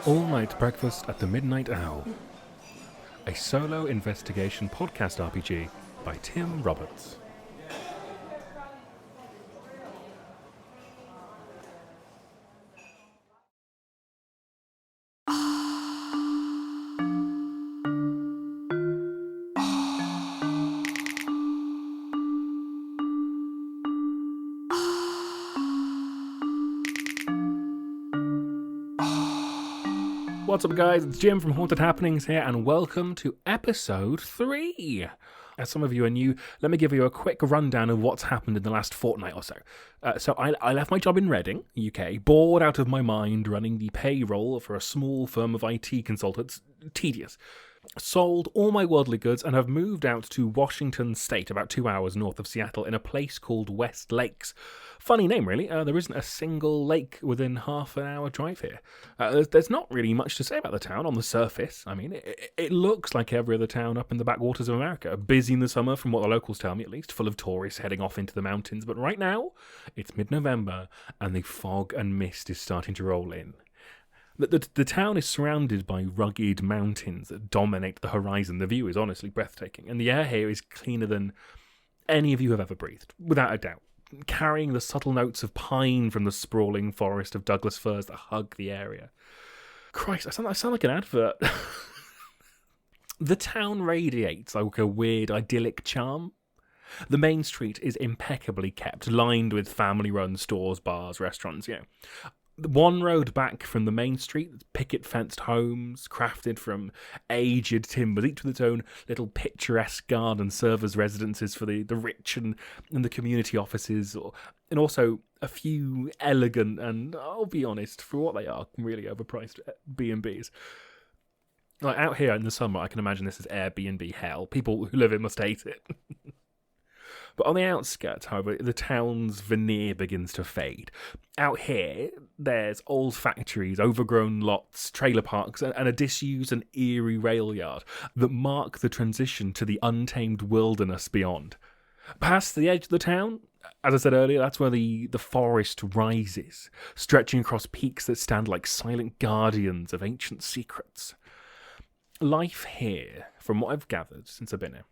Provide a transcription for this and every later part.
All-Night Breakfast at the Midnight Owl, a solo investigation podcast RPG by Tim Roberts. What's up, guys? It's Jim from Haunted Happenings here, and welcome to episode 3. As some of you are new, let me give you a quick rundown of what's happened in the last fortnight or so. I left my job in Reading, UK, bored out of my mind running the payroll for a small firm of IT consultants. Tedious. Sold all my worldly goods and have moved out to Washington State, about 2 hours north of Seattle, in a place called West Lakes. Funny name, really. There isn't a single lake within half an hour drive here. There's not really much to say about the town on the surface. I mean, it looks like every other town up in the backwaters of America. Busy in the summer, from what the locals tell me at least, full of tourists heading off into the mountains. But right now, it's mid-November and the fog and mist is starting to roll in. The town is surrounded by rugged mountains that dominate the horizon. The view is honestly breathtaking, and the air here is cleaner than any of you have ever breathed, without a doubt, carrying the subtle notes of pine from the sprawling forest of Douglas firs that hug the area. Christ, I sound like an advert. The town radiates like a weird, idyllic charm. The main street is impeccably kept, lined with family-run stores, bars, restaurants, One road back from the main street, picket-fenced homes, crafted from aged timbers, each with its own little picturesque garden, serve as residences for the rich and the community offices, and also a few elegant and, I'll be honest, for what they are, really overpriced B&Bs. Like out here in the summer, I can imagine this is Airbnb hell. People who live it must hate it. But on the outskirts, however, the town's veneer begins to fade. Out here, there's old factories, overgrown lots, trailer parks, and a disused and eerie rail yard that mark the transition to the untamed wilderness beyond. Past the edge of the town, as I said earlier, that's where the forest rises, stretching across peaks that stand like silent guardians of ancient secrets. Life here, from what I've gathered since I've been here,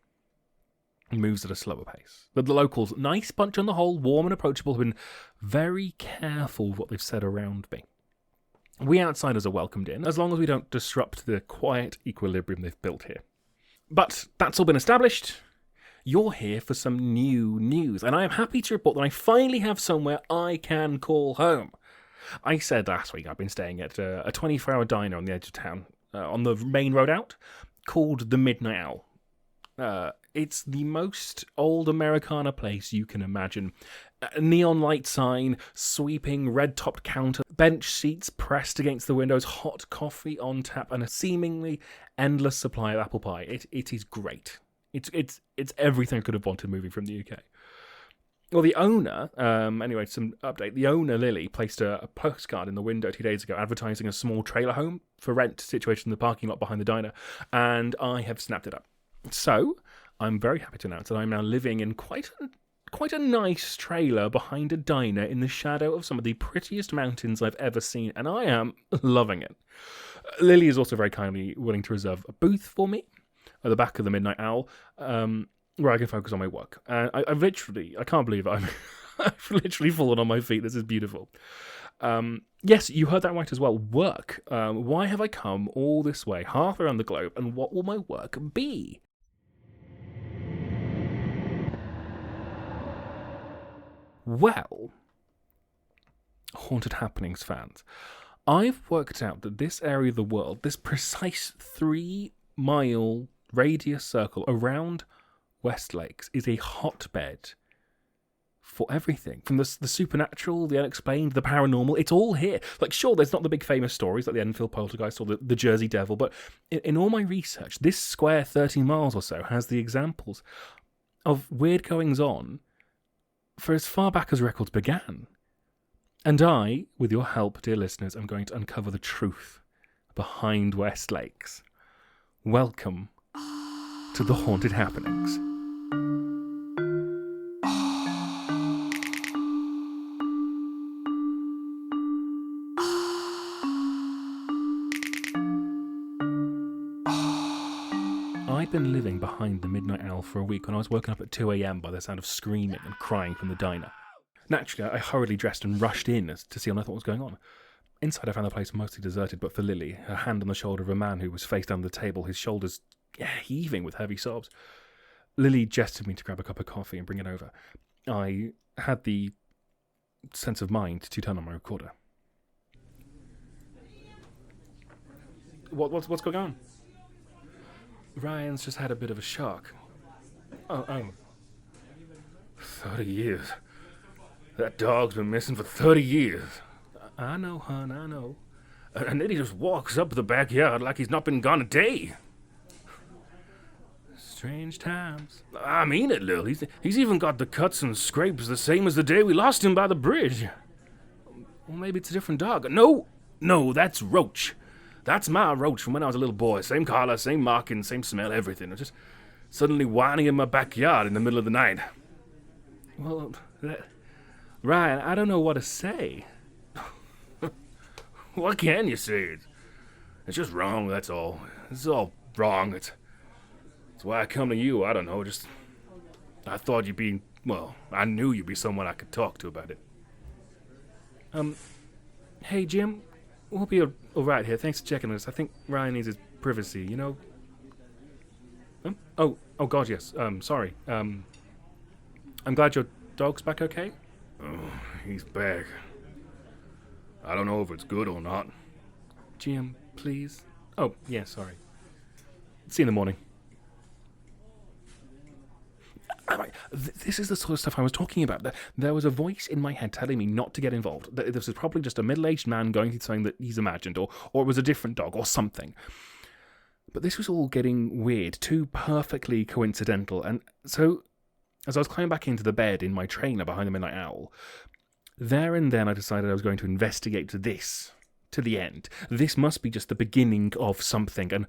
moves at a slower pace. But the locals, nice bunch on the whole, warm and approachable, have been very careful with what they've said around me. We outsiders are welcomed in, as long as we don't disrupt the quiet equilibrium they've built here. But that's all been established. You're here for some new news, and I am happy to report that I finally have somewhere I can call home. I said last week I've been staying at a 24-hour diner on the edge of town, on the main road out, called the Midnight Owl. It's the most old Americana place you can imagine. A neon light sign, sweeping red-topped counter, bench seats pressed against the windows, hot coffee on tap, and a seemingly endless supply of apple pie. It is great. It's everything I could have wanted moving from the UK. Well, the owner, anyway, some update. The owner, Lily, placed a postcard in the window 2 days ago advertising a small trailer home for rent situated in the parking lot behind the diner, and I have snapped it up. So, I'm very happy to announce that I'm now living in quite a nice trailer behind a diner in the shadow of some of the prettiest mountains I've ever seen, and I am loving it. Lily is also very kindly willing to reserve a booth for me at the back of the Midnight Owl, where I can focus on my work. I can't believe it. I've literally fallen on my feet. This is beautiful. Yes, you heard that right as well. Work. Why have I come all this way, half around the globe, and what will my work be? Well, Haunted Happenings fans, I've worked out that this area of the world, this precise 3-mile radius circle around West Lakes, is a hotbed for everything. From the supernatural, the unexplained, the paranormal, it's all here. Like, sure, there's not the big famous stories like the Enfield Poltergeist or the Jersey Devil, but in all my research, this square 30 miles or so has the examples of weird goings-on for as far back as records began. And I, with your help, dear listeners, am going to uncover the truth behind West Lakes. Welcome to the Haunted Happenings. been living behind the Midnight Owl for a week when I was woken up at 2 a.m. by the sound of screaming and crying from the diner. Naturally, I hurriedly dressed and rushed in to see what I thought was going on. Inside, I found the place mostly deserted, but for Lily, her hand on the shoulder of a man who was face down the table, his shoulders heaving with heavy sobs. Lily gestured me to grab a cup of coffee and bring it over. I had the sense of mind to turn on my recorder. What's going on? Ryan's just had a bit of a shock. Oh. 30 years. That dog's been missing for 30 years. I know, hon, I know. And then he just walks up the backyard like he's not been gone a day. Strange times. I mean it, Lil. He's even got the cuts and scrapes the same as the day we lost him by the bridge. Well, maybe it's a different dog. No, that's Roach. That's my Roach from when I was a little boy. Same collar, same marking, same smell, everything. I'm just suddenly whining in my backyard in the middle of the night. Well, Ryan, I don't know what to say. What can you say? It's just wrong, that's all. It's all wrong. It's why I come to you. I don't know, I thought you'd be, I knew you'd be someone I could talk to about it. Hey, Jim, we'll be all right here. Thanks for checking us. I think Ryan needs his privacy, you know? Oh, God, yes. Sorry. I'm glad your dog's back okay? Oh, he's back. I don't know if it's good or not. Jim, please. Oh, yeah, sorry. See you in the morning. This is the sort of stuff I was talking about. There was a voice in my head telling me not to get involved. This was probably just a middle-aged man going through something that he's imagined, or it was a different dog, or something. But this was all getting weird, too perfectly coincidental. And so, as I was climbing back into the bed in my trainer behind the Midnight Owl, there and then I decided I was going to investigate this to the end. This must be just the beginning of something, and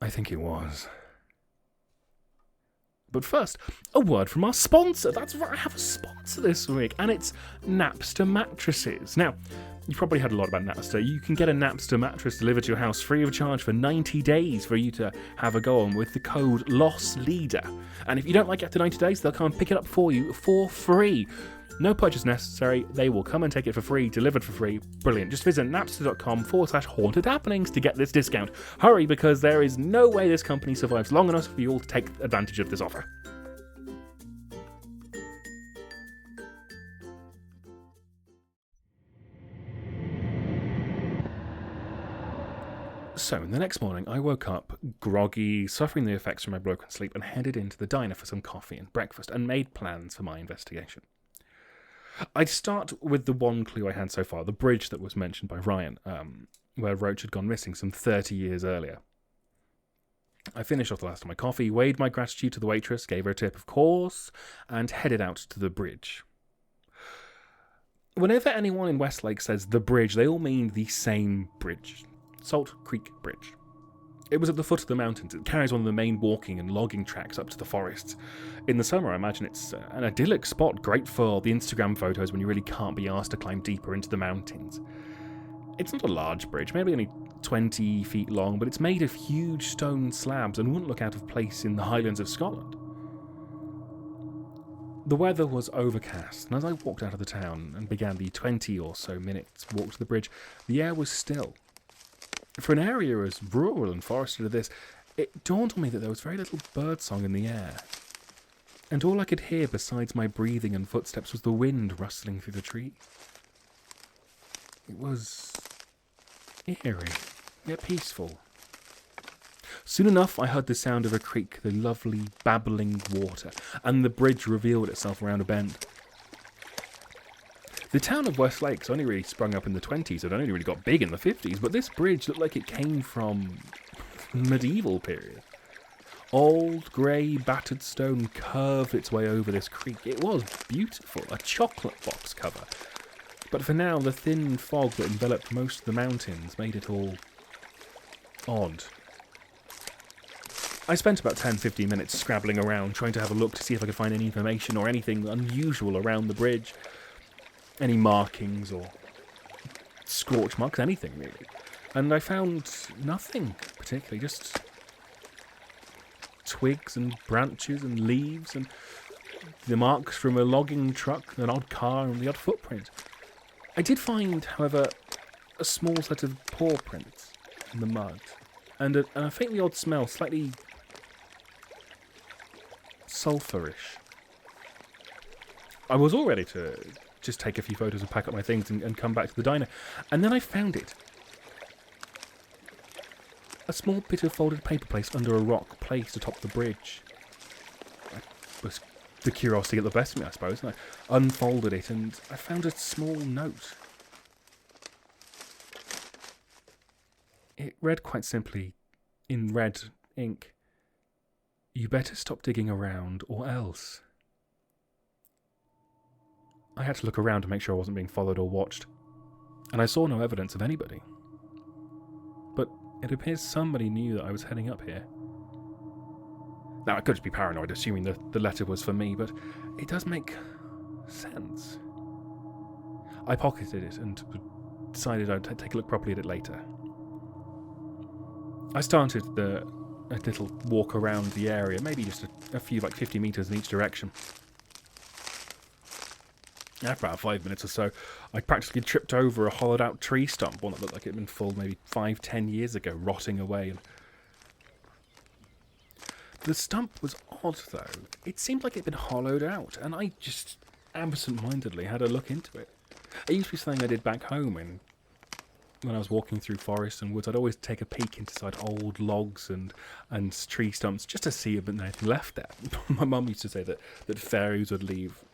I think it was. But first, a word from our sponsor. That's right, I have a sponsor this week, and it's Napster Mattresses. Now, you've probably heard a lot about Napster. You can get a Napster mattress delivered to your house free of charge for 90 days for you to have a go on with the code LOSSLEADER. And if you don't like it after 90 days, they'll come and pick it up for you for free. No purchase necessary. They will come and take it for free, delivered for free. Brilliant. Just visit napster.com/haunted happenings to get this discount. Hurry, because there is no way this company survives long enough for you all to take advantage of this offer. So, the next morning, I woke up groggy, suffering the effects from my broken sleep, and headed into the diner for some coffee and breakfast, and made plans for my investigation. I'd start with the one clue I had so far, the bridge that was mentioned by Ryan, where Roach had gone missing some 30 years earlier. I finished off the last of my coffee, weighed my gratitude to the waitress, gave her a tip of course, and headed out to the bridge. Whenever anyone in Westlake says the bridge, they all mean the same bridge. Salt Creek Bridge. It was at the foot of the mountains. It carries one of the main walking and logging tracks up to the forests. In the summer, I imagine it's an idyllic spot, great for the Instagram photos when you really can't be asked to climb deeper into the mountains. It's not a large bridge, maybe only 20 feet long, but it's made of huge stone slabs and wouldn't look out of place in the Highlands of Scotland. The weather was overcast, and as I walked out of the town and began the 20 or so minutes walk to the bridge, the air was still. For an area as rural and forested as this, it dawned on me that there was very little birdsong in the air. And all I could hear besides my breathing and footsteps was the wind rustling through the trees. It was eerie, yet peaceful. Soon enough, I heard the sound of a creek, the lovely babbling water, and the bridge revealed itself around a bend. The town of Westlake's only really sprung up in the 20s, it only really got big in the 50s, but this bridge looked like it came from the medieval period. Old, grey, battered stone curved its way over this creek. It was beautiful, a chocolate box cover. But for now, the thin fog that enveloped most of the mountains made it all odd. I spent about 10-15 minutes scrabbling around, trying to have a look to see if I could find any information or anything unusual around the bridge. Any markings or scorch marks, anything really. And I found nothing particularly, just twigs and branches and leaves and the marks from a logging truck, an odd car and the odd footprint. I did find, however, a small set of paw prints in the mud and a faintly odd smell, slightly sulphurish. I was all ready to just take a few photos and pack up my things and come back to the diner, and then I found it. A small bit of folded paper placed under a rock placed atop the bridge. The curiosity got the best of me, I suppose, and I unfolded it and I found a small note. It read quite simply, in red ink, "You better stop digging around or else." I had to look around to make sure I wasn't being followed or watched, and I saw no evidence of anybody. But it appears somebody knew that I was heading up here. Now, I could just be paranoid, assuming the letter was for me, but it does make sense. I pocketed it and decided I'd take a look properly at it later. I started a little walk around the area, maybe just a few, 50 metres in each direction. After about 5 minutes or so, I practically tripped over a hollowed-out tree stump, one that looked like it had been full maybe 5-10 years ago, rotting away. And the stump was odd, though. It seemed like it had been hollowed out, and I just absent-mindedly had a look into it. It used to be something I did back home when I was walking through forests and woods. I'd always take a peek inside old logs and tree stumps just to see if there was anything left there. My mum used to say that fairies would leave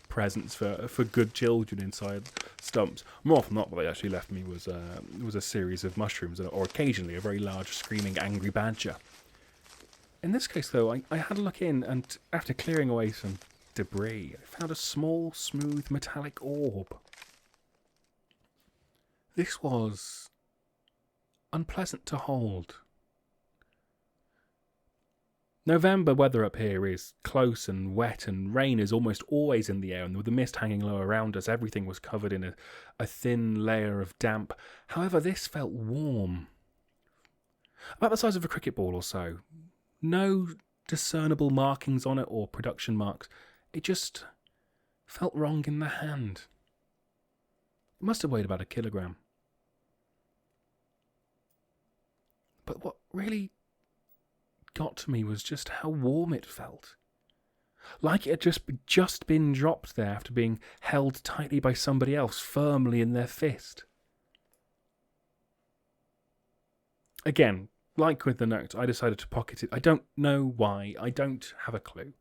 presents for good children inside stumps. More often than not, what they actually left me was a series of mushrooms, or occasionally a very large screaming angry badger. In this case, though, I had a look in, and after clearing away some debris, I found a small, smooth, metallic orb. This was unpleasant to hold. November weather up here is close and wet, and rain is almost always in the air, and with the mist hanging low around us, everything was covered in a thin layer of damp. However, this felt warm. About the size of a cricket ball or so. No discernible markings on it or production marks. It just felt wrong in the hand. It must have weighed about 1 kilogram. But what really got to me was just how warm it felt. Like it had just been dropped there after being held tightly by somebody else, firmly in their fist. Again, like with the note, I decided to pocket it. I don't know why. I don't have a clue.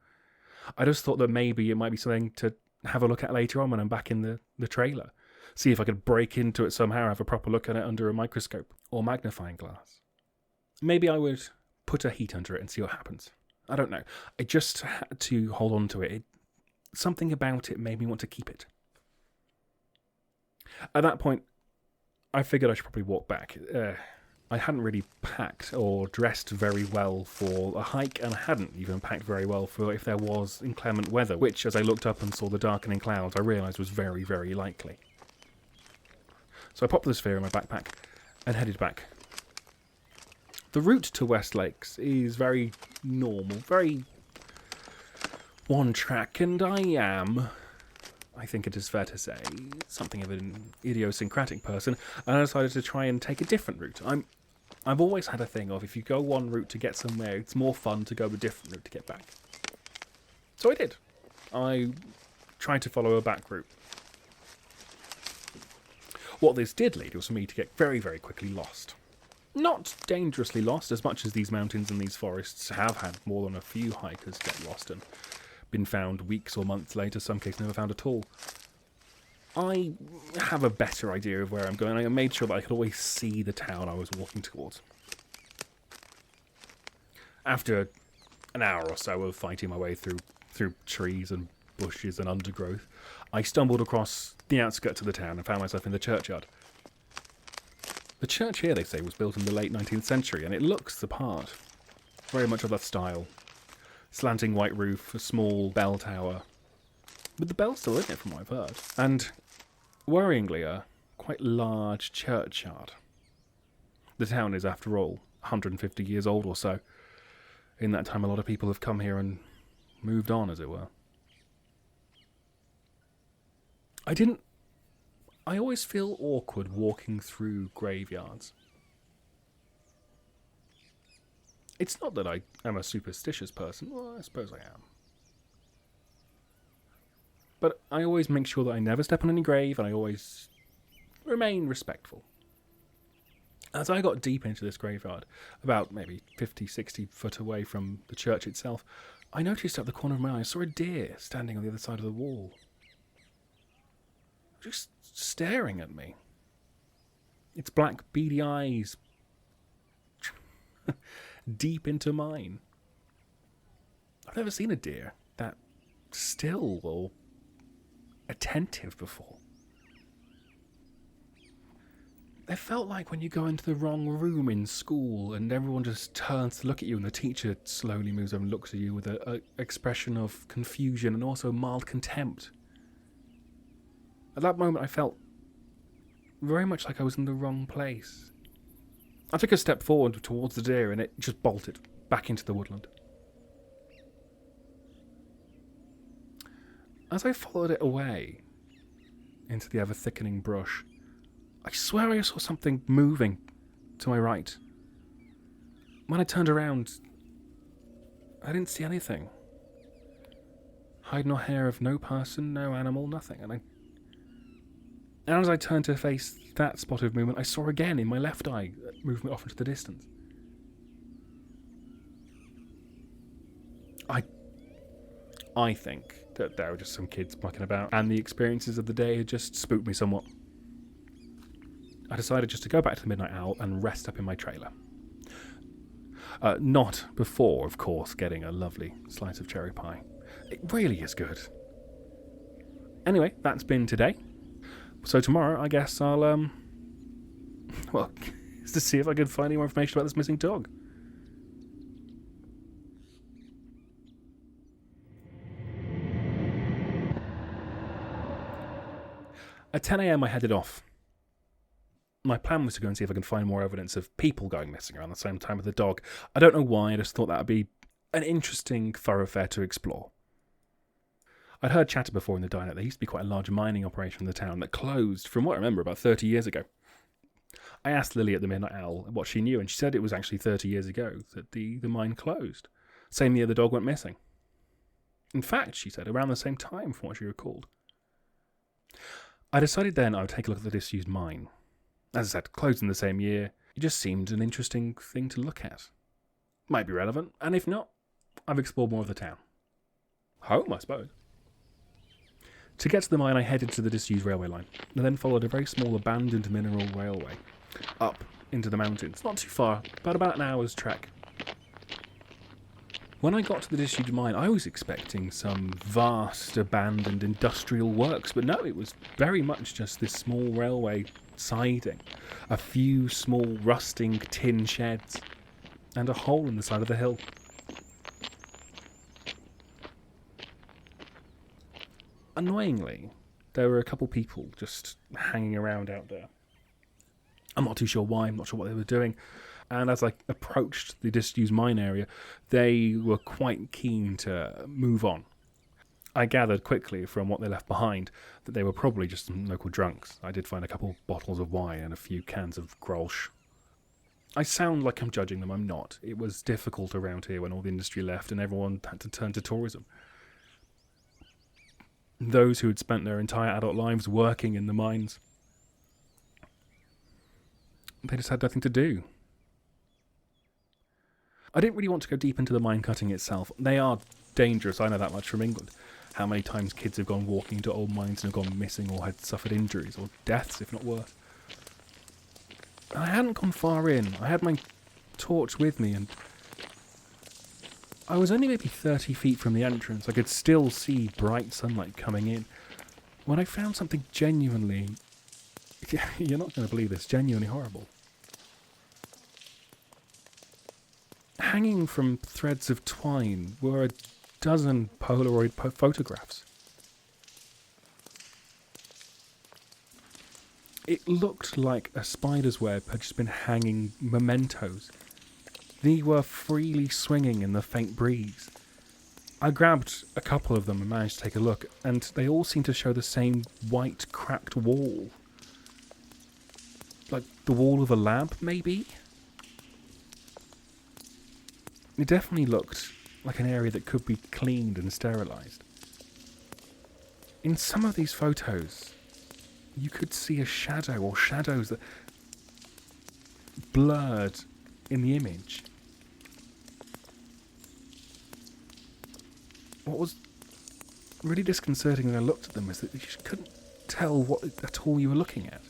I just thought that maybe it might be something to have a look at later on when I'm back in the trailer. See if I could break into it somehow, have a proper look at it under a microscope or magnifying glass. Maybe I would put a heat under it and see what happens. I don't know. I just had to hold on to it. Something about it made me want to keep it. At that point, I figured I should probably walk back. I hadn't really packed or dressed very well for a hike, and I hadn't even packed very well for if there was inclement weather, which, as I looked up and saw the darkening clouds, I realised was very, very likely. So I popped the sphere in my backpack and headed back. The route to West Lakes is very normal, very one track, and I think it is fair to say, something of an idiosyncratic person, and I decided to try and take a different route. I've always had a thing of, if you go one route to get somewhere, it's more fun to go a different route to get back. So I did. I tried to follow a back route. What this did lead was for me to get very, very quickly lost. Not dangerously lost, as much as these mountains and these forests have had more than a few hikers get lost and been found weeks or months later, some cases never found at all. I have a better idea of where I'm going. I made sure that I could always see the town I was walking towards. After an hour or so of fighting my way through trees and bushes and undergrowth, I stumbled across the outskirts of the town and found myself in the churchyard. The church here, they say, was built in the late 19th century, and it looks the part. Very much of that style. Slanting white roof, a small bell tower. With the bell still in it, from what I've heard. And, worryingly, a quite large churchyard. The town is, after all, 150 years old or so. in that time a lot of people have come here and moved on, as it were. I always feel awkward walking through graveyards. It's not that I am a superstitious person. Well, I suppose I am. But I always make sure that I never step on any grave, and I always remain respectful. As I got deep into this graveyard, about maybe 50, 60 foot away from the church itself, I noticed at the corner of my eye, I saw a deer standing on the other side of the wall. Just staring at me. Its black, beady eyes deep into mine. I've never seen a deer that still or attentive before. It felt like when you go into the wrong room in school and everyone just turns to look at you and the teacher slowly moves over and looks at you with an expression of confusion and also mild contempt. At that moment I felt very much like I was in the wrong place. I took a step forward towards the deer and it just bolted back into the woodland. As I followed it away into the ever-thickening brush, I swear I saw something moving to my right. When I turned around, I didn't see anything. Hide nor hair of no person, no animal, nothing. And as I turned to face that spot of movement, I saw again in my left eye movement off into the distance. I think that there were just some kids mucking about, and the experiences of the day had just spooked me somewhat. I decided just to go back to the Midnight Owl and rest up in my trailer. Not before, of course, getting a lovely slice of cherry pie. It really is good. Anyway, that's been today. So tomorrow, I guess I'll, well, is to see if I can find any more information about this missing dog. At 10 a.m. I headed off. My plan was to go and see if I can find more evidence of people going missing around the same time with the dog. I don't know why, I just thought that would be an interesting thoroughfare to explore. I'd heard chatter before in the diner. There used to be quite a large mining operation in the town that closed, from what I remember, about 30 years ago. I asked Lily at the Midnight Owl what she knew, and she said it was actually 30 years ago that the mine closed. Same year the dog went missing. In fact, she said, around the same time from what she recalled. I decided then I would take a look at the disused mine. As I said, closed in the same year. It just seemed an interesting thing to look at. Might be relevant, and if not, I've explored more of the town. Home, I suppose. To get to the mine, I headed to the disused railway line, and then followed a very small abandoned mineral railway up into the mountains. Not too far, but about an hour's trek. When I got to the disused mine, I was expecting some vast abandoned industrial works, but no, it was very much just this small railway siding, a few small rusting tin sheds, and a hole in the side of the hill. Annoyingly, there were a couple people just hanging around out there. I'm not too sure why, I'm not sure what they were doing. And as I approached the disused mine area, they were quite keen to move on. I gathered quickly from what they left behind that they were probably just some local drunks. I did find a couple bottles of wine and a few cans of Grolsch. I sound like I'm judging them, I'm not. It was difficult around here when all the industry left and everyone had to turn to tourism. Those who had spent their entire adult lives working in the mines, they just had nothing to do. I didn't really want to go deep into the mine cutting itself. They are dangerous, I know that much from England. How many times kids have gone walking into old mines and have gone missing or had suffered injuries or deaths, if not worse. I hadn't gone far in. I had my torch with me and I was only maybe 30 feet from the entrance. I could still see bright sunlight coming in when I found something genuinely, you're not going to believe this, genuinely horrible. Hanging from threads of twine were a dozen Polaroid photographs. It looked like a spider's web had just been hanging mementos. They were freely swinging in the faint breeze. I grabbed a couple of them and managed to take a look, and they all seemed to show the same white, cracked wall. Like the wall of a lab, maybe? It definitely looked like an area that could be cleaned and sterilised. In some of these photos, you could see a shadow or shadows that blurred in the image. What was really disconcerting when I looked at them is that you couldn't tell what at all you were looking at.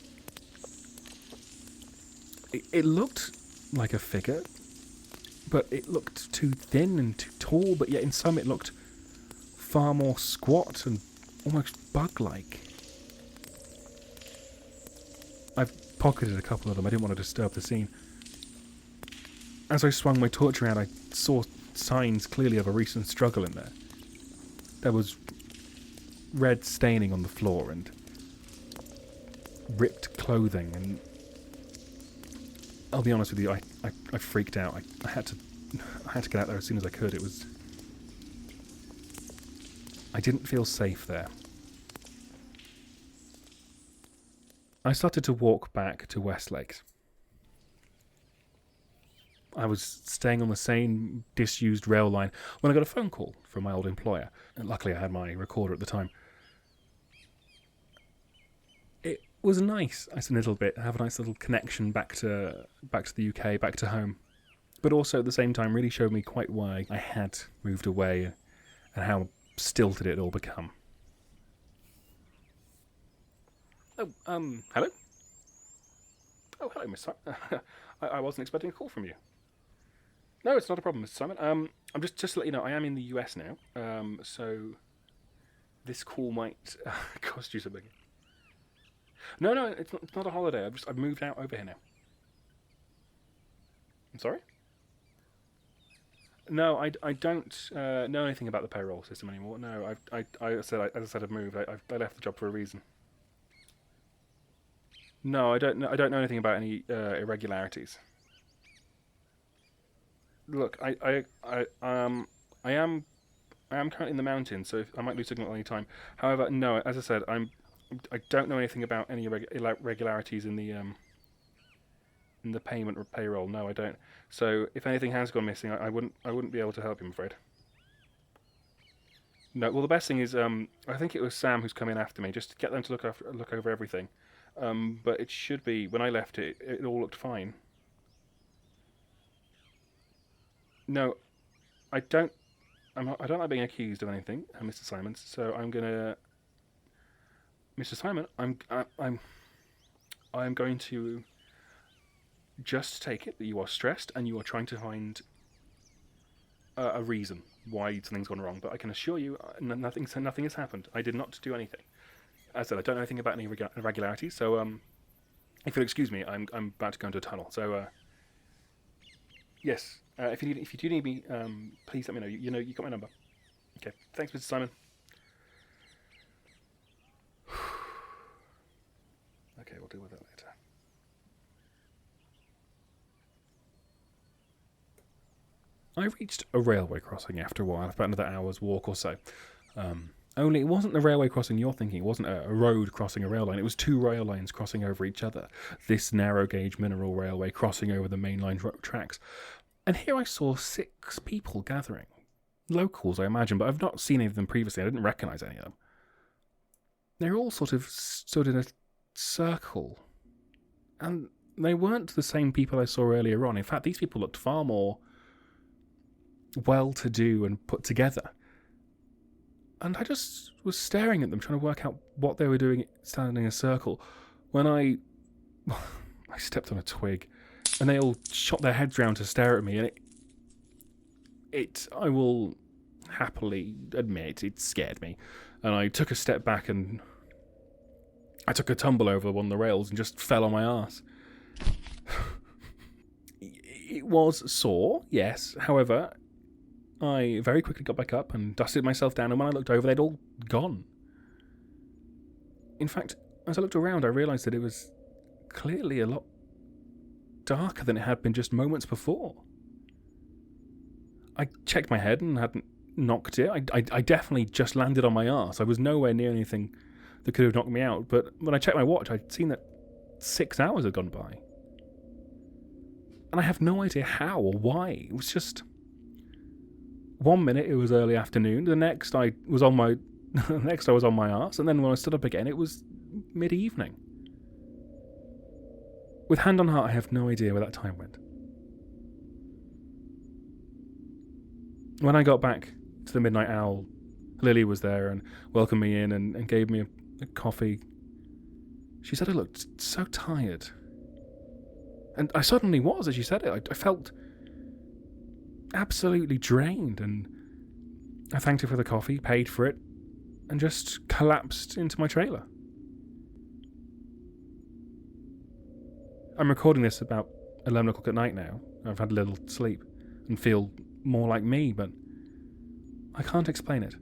It looked like a figure, but it looked too thin and too tall, but yet in some it looked far more squat and almost bug-like. I've pocketed a couple of them. I didn't want to disturb the scene. As I swung my torch around, I saw signs clearly of a recent struggle in there. There was red staining on the floor and ripped clothing, and I'll be honest with you, I freaked out. I had to get out there as soon as I could. I didn't feel safe there. I started to walk back to Westlake. I was staying on the same disused rail line when I got a phone call from my old employer. And luckily I had my recorder at the time. It was nice, a little bit, have a nice little connection back to the UK, back to home. But also at the same time really showed me quite why I had moved away and how stilted it had all become. Oh, hello? Oh, hello, Miss Simon. I wasn't expecting a call from you. No, it's not a problem, Mr. Simon. I'm just to let you know, I am in the US now, so this call might cost you something. No, it's not a holiday. I've moved out over here now. I'm sorry? No, I don't know anything about the payroll system anymore. No, as I said, I've moved. I left the job for a reason. No, I don't know anything about any irregularities. Look, I am currently in the mountains, so I might lose signal at any time. However, no, as I said, I don't know anything about any irregularities in the payment or payroll. No, I don't. So if anything has gone missing, I wouldn't be able to help you, I'm afraid. No, well, the best thing is, I think it was Sam who's come in after me, just to get them to look over everything. But it should be, when I left it all looked fine. No, I don't like being accused of anything, Mr. Simons. So I'm gonna, Mr. Simon, I'm going to just take it that you are stressed and you are trying to find a reason why something's gone wrong. But I can assure you, nothing has happened. I did not do anything. As I said, I don't know anything about any irregularities. So if you'll excuse me, I'm about to go into a tunnel. So yes. If you do need me, please let me know. You got my number. Okay. Thanks, Mr. Simon. Okay, we'll deal with that later. I reached a railway crossing after a while, about another hour's walk or so. Only it wasn't the railway crossing you're thinking. It wasn't a road crossing a rail line. It was two rail lines crossing over each other. This narrow gauge mineral railway crossing over the mainline tracks. And here I saw 6 people gathering. Locals, I imagine, but I've not seen any of them previously. I didn't recognise any of them. They all sort of stood in a circle. And they weren't the same people I saw earlier on. In fact, these people looked far more well-to-do and put together. And I just was staring at them, trying to work out what they were doing standing in a circle, when I stepped on a twig. And they all shot their heads round to stare at me, and I will happily admit, it scared me. And I took a step back and I took a tumble over one of the rails and just fell on my arse. It was sore, yes. However, I very quickly got back up and dusted myself down, and when I looked over, they'd all gone. In fact, as I looked around, I realised that it was clearly a lot darker than it had been just moments before. I checked my head and hadn't knocked it. I definitely just landed on my arse. I was nowhere near anything that could have knocked me out. But when I checked my watch, I'd seen that 6 hours had gone by. And I have no idea how or why. It was just... One minute it was early afternoon. The next I was on my... next I was on my arse. And then when I stood up again, it was mid-evening. With hand on heart, I have no idea where that time went. When I got back to the Midnight Owl, Lily was there and welcomed me in and gave me a coffee. She said I looked so tired. And I suddenly was, as she said it. I felt absolutely drained, and I thanked her for the coffee, paid for it, and just collapsed into my trailer. I'm recording this about 11 o'clock at night now. I've had a little sleep and feel more like me, but I can't explain it.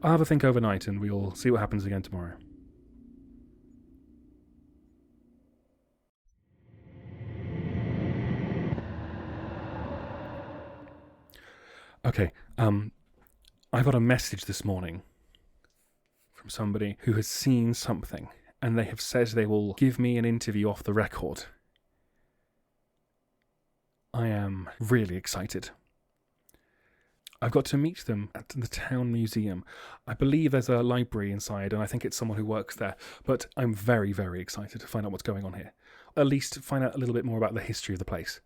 I'll have a think overnight and we'll see what happens again tomorrow. Okay, I got a message this morning from somebody who has seen something, and they have said they will give me an interview off the record. I am really excited. I've got to meet them at the town museum. I believe there's a library inside, and I think it's someone who works there, but I'm very, very excited to find out what's going on here. At least find out a little bit more about the history of the place.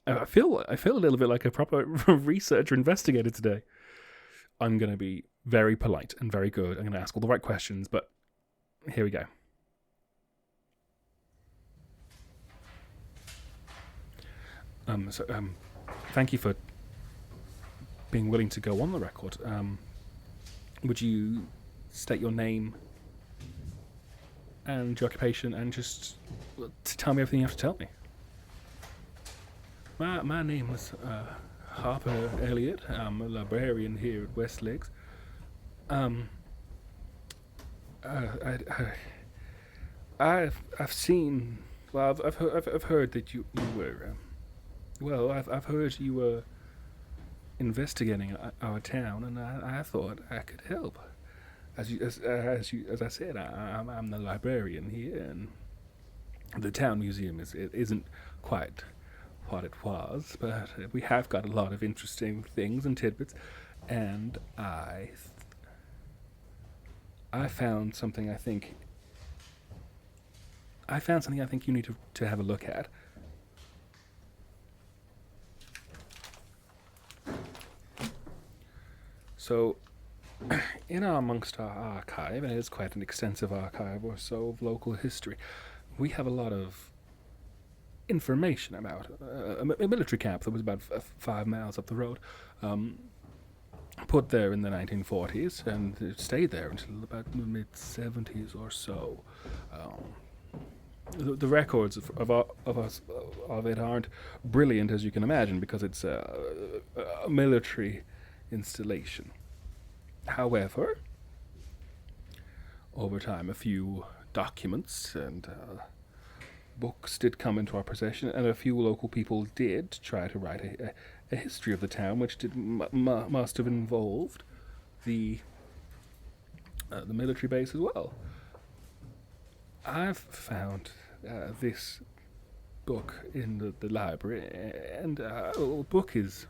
I feel a little bit like a proper researcher investigator today. I'm going to be very polite and very good. I'm going to ask all the right questions, but here we go. Thank you for being willing to go on the record. Would you state your name and your occupation and just tell me everything you have to tell me? My name is Harper Elliott. I'm a librarian here at Westlakes. I've seen. Well, I've heard that you were. Well, I've heard you were investigating our town, and I thought I could help. As I said, I'm the librarian here, and the town museum isn't quite what it was, but we have got a lot of interesting things and tidbits, and I found something I think you need to have a look at. So, amongst our archive, and it is quite an extensive archive or so of local history, we have a lot of information about a military camp that was about 5 miles up the road, put there in the 1940s, and it stayed there until about the mid-70s or so. The records of it aren't brilliant, as you can imagine, because it's a military installation. However, over time, a few documents and books did come into our possession, and a few local people did try to write a history of the town, which must have involved the military base as well. I've found this book in the library, and book is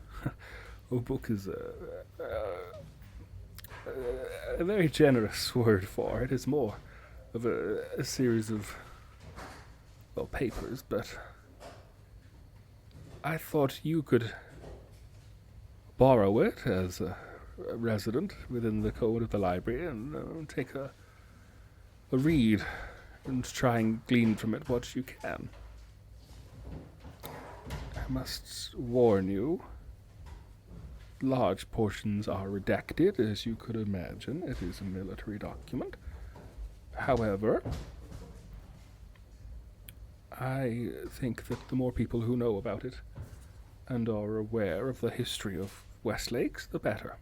a very generous word for it. It's more of a series of papers, but I thought you could borrow it as a resident within the code of the library and take a read and try and glean from it what you can. I must warn you, large portions are redacted, as you could imagine. It is a military document. However, I think that the more people who know about it and are aware of the history of Westlakes, the better.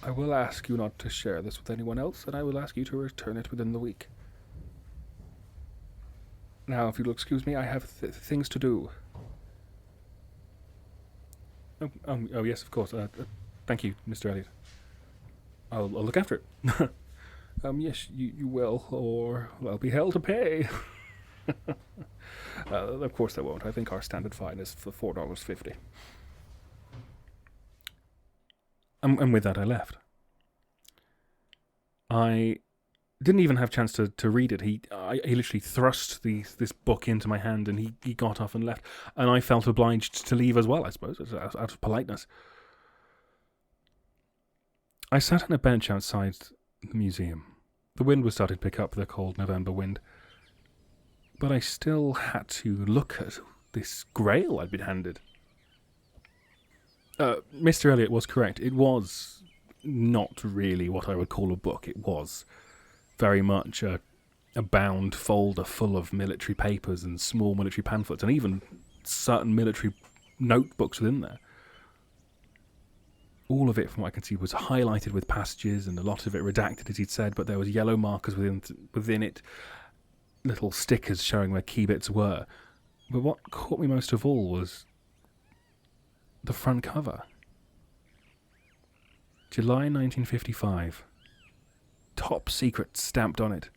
I will ask you not to share this with anyone else, and I will ask you to return it within the week. Now, if you'll excuse me, I have things to do. Oh, yes, of course. Thank you, Mr. Elliot. I'll look after it. Yes, you will, or I'll be held to pay. Of course I won't. I think our standard fine is for $4.50. And with that, I left. I didn't even have a chance to read it. He literally thrust this book into my hand, and he got off and left. And I felt obliged to leave as well, I suppose, out of politeness. I sat on a bench outside the museum. The wind was starting to pick up, the cold November wind. But I still had to look at this grail I'd been handed. Mr. Elliot was correct. It was not really what I would call a book. It was very much a bound folder full of military papers and small military pamphlets, and even certain military notebooks within there. All of it, from what I can see, was highlighted with passages, and a lot of it redacted, as he'd said, but there was yellow markers within it, little stickers showing where key bits were. But what caught me most of all was the front cover. July 1955. Top secret stamped on it,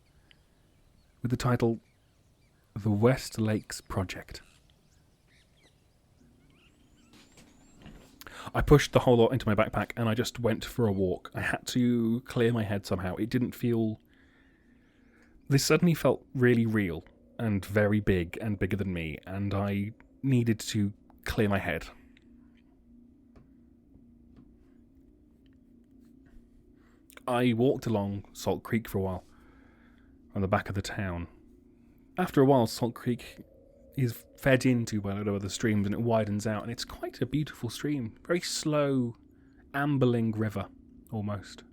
with the title, The West Lakes Project. I pushed the whole lot into my backpack and I just went for a walk. I had to clear my head somehow. It didn't feel... This suddenly felt really real and very big and bigger than me, and I needed to clear my head. I walked along Salt Creek for a while, on the back of the town. After a while, Salt Creek is fed into by a lot of other streams, and it widens out, and it's quite a beautiful stream. Very slow, ambling river, almost.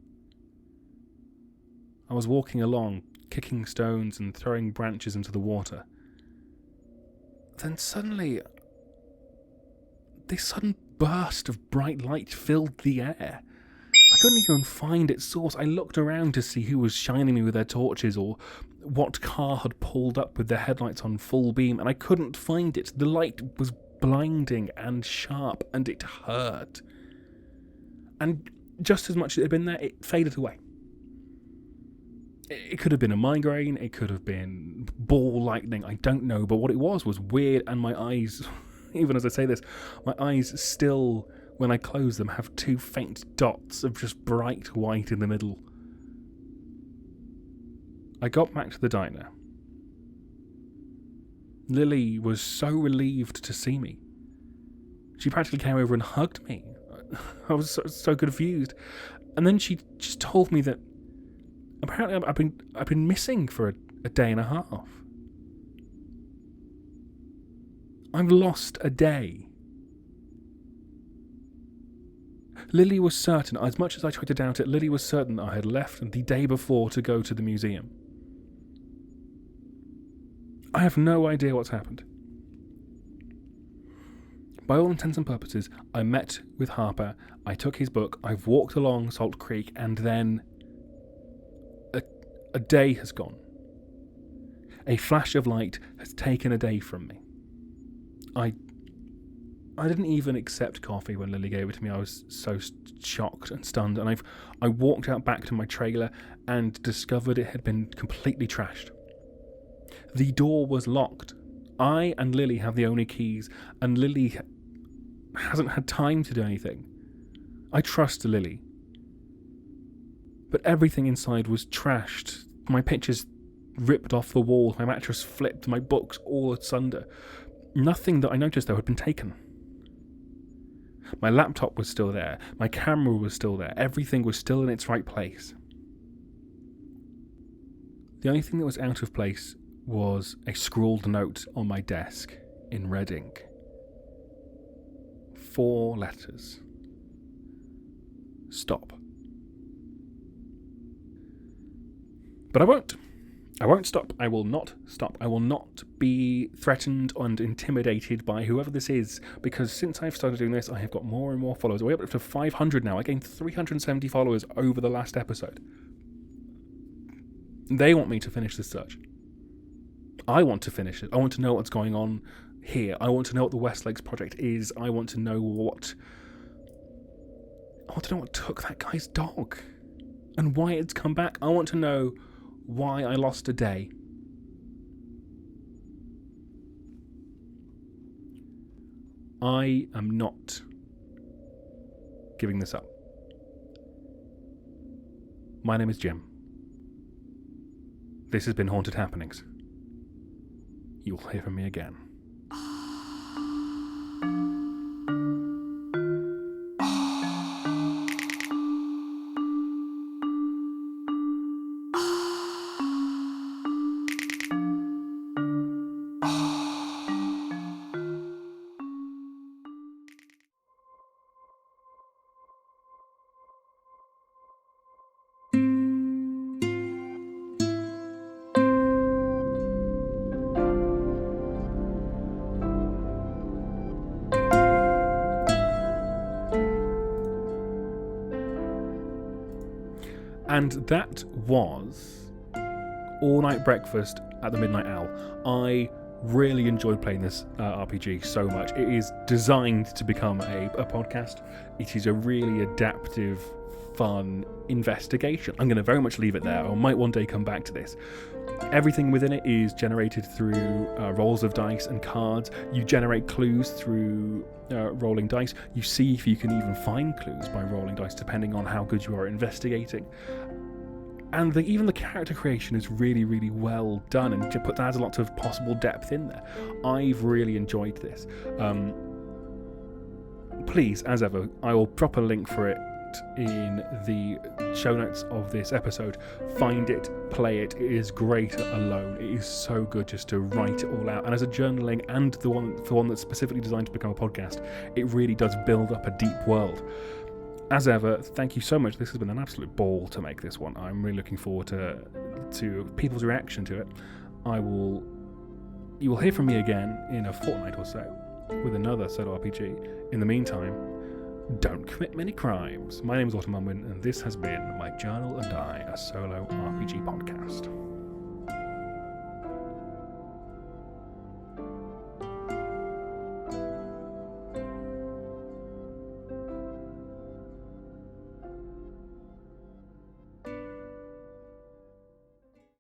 I was walking along, kicking stones and throwing branches into the water. Then suddenly, this sudden burst of bright light filled the air. I couldn't even find its source. I looked around to see who was shining me with their torches, or what car had pulled up with their headlights on full beam, and I couldn't find it. The light was blinding and sharp, and it hurt. And just as much as it had been there, it faded away. It could have been a migraine, it could have been ball lightning, I don't know, but what it was weird, and my eyes, even as I say this, my eyes still, when I close them, have two faint dots of just bright white in the middle. I got back to the diner. Lily was so relieved to see me. She practically came over and hugged me. I was so confused. And then she just told me that apparently I've been missing for a day and a half. I've lost a day. Lily was certain, as much as I tried to doubt it, Lily was certain that I had left the day before to go to the museum. I have no idea what's happened. By all intents and purposes, I met with Harper, I took his book, I've walked along Salt Creek, and then a day has gone. A flash of light has taken a day from me. I didn't even accept coffee when Lily gave it to me. I was so shocked and stunned, and I walked out back to my trailer and discovered it had been completely trashed. The door was locked. I and Lily have the only keys, and Lily hasn't had time to do anything. I trust Lily. But everything inside was trashed. My pictures ripped off the wall, my mattress flipped, my books all asunder. Nothing that I noticed, though, had been taken. My laptop was still there, my camera was still there, everything was still in its right place. The only thing that was out of place was a scrawled note on my desk in red ink. 4 letters. Stop. But I won't stop. I will not stop. I will not be threatened and intimidated by whoever this is, because since I've started doing this, I have got more and more followers. We're up to 500 now. I gained 370 followers over the last episode. They want me to finish this search. I want to finish it. I want to know what's going on here. I want to know what the West Lakes project is. I want to know what took that guy's dog and why it's come back. I want to know why I lost a day. I am not giving this up. My name is Jim. This has been Haunted Happenings. You will hear from me again. And that was All Night Breakfast at the Midnight Owl. I really enjoyed playing this RPG so much. It is designed to become a podcast. It is a really adaptive, fun investigation. I'm going to very much leave it there. I might one day come back to this. Everything within it is generated through rolls of dice and cards. You generate clues through rolling dice. You see if you can even find clues by rolling dice, depending on how good you are at investigating. And even the character creation is really, really well done, and that adds a lot of possible depth in there. I've really enjoyed this. Please, as ever, I will drop a link for it in the show notes of this episode. Find it, play it. It is great alone. It is so good just to write it all out. And as a journaling and the one that's specifically designed to become a podcast, it really does build up a deep world. As ever, thank you so much. This has been an absolute ball to make this one. I'm really looking forward to people's reaction to it. You will hear from me again in a fortnight or so with another solo RPG. In the meantime, don't commit many crimes. My name is Unwin, and this has been My Journal and I, a solo RPG podcast.